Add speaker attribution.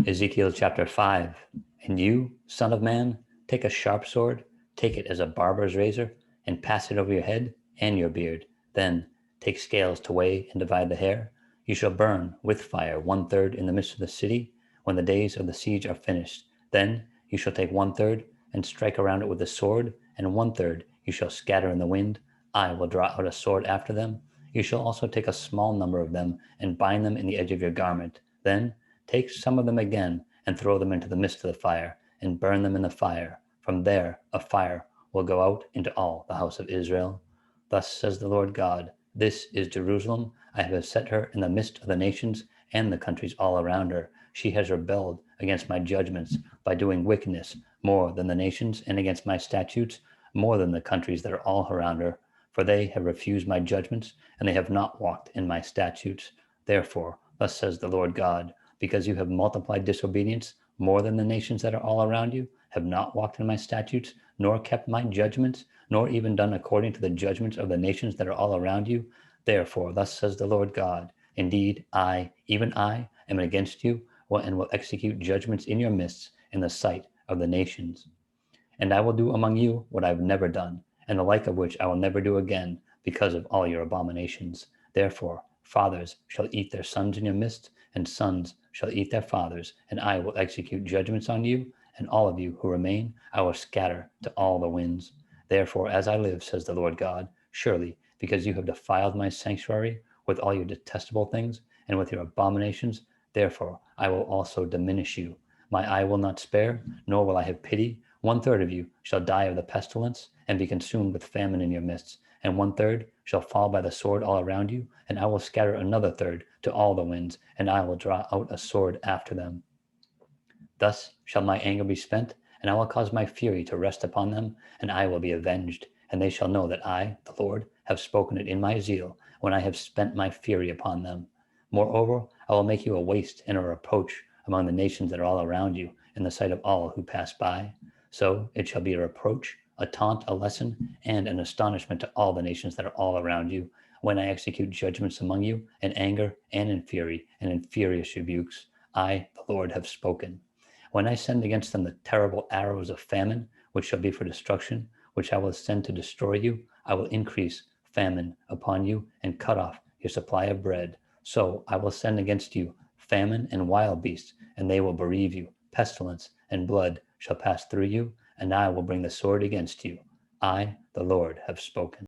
Speaker 1: Ezekiel chapter 5. And you, son of man, take a sharp sword, take it as a barber's razor, and pass it over your head and your beard. Then take scales to weigh and divide the hair. You shall burn with fire 1/3 in the midst of the city when the days of the siege are finished. Then you shall take 1/3 and strike around it with a sword, and 1/3 you shall scatter in the wind. I will draw out a sword after them. You shall also take a small number of them and bind them in the edge of your garment. Then take some of them again and throw them into the midst of the fire and burn them in the fire. From there a fire will go out into all the house of Israel. Thus says the Lord God, this is Jerusalem. I have set her in the midst of the nations and the countries all around her. She has rebelled against my judgments by doing wickedness more than the nations, and against my statutes more than the countries that are all around her. For they have refused my judgments, and they have not walked in my statutes. Therefore, thus says the Lord God, because you have multiplied disobedience more than the nations that are all around you, have not walked in my statutes, nor kept my judgments, nor even done according to the judgments of the nations that are all around you. Therefore, thus says the Lord God, indeed, I, even I, am against you, and will execute judgments in your midst in the sight of the nations. And I will do among you what I have never done, and the like of which I will never do again, because of all your abominations. Therefore, fathers shall eat their sons in your midst, and sons shall eat their fathers, and I will execute judgments on you, and all of you who remain I will scatter to all the winds. Therefore, as I live, says the Lord God, surely, because you have defiled my sanctuary with all your detestable things, and with your abominations, therefore I will also diminish you. My eye will not spare, nor will I have pity. 1/3 of you shall die of the pestilence, and be consumed with famine in your midst, and 1/3 shall fall by the sword all around you, and I will scatter another third to all the winds, and I will draw out a sword after them. Thus shall my anger be spent, and I will cause my fury to rest upon them, and I will be avenged, and they shall know that I, the Lord, have spoken it in my zeal, when I have spent my fury upon them. Moreover, I will make you a waste and a reproach among the nations that are all around you, in the sight of all who pass by. So it shall be a reproach, a taunt, a lesson, and an astonishment to all the nations that are all around you, when I execute judgments among you in anger and in fury and in furious rebukes. I, the Lord, have spoken. When I send against them the terrible arrows of famine, which shall be for destruction, which I will send to destroy you, I will increase famine upon you and cut off your supply of bread. So I will send against you famine and wild beasts, and they will bereave you. Pestilence and blood shall pass through you, and I will bring the sword against you. I, the Lord, have spoken.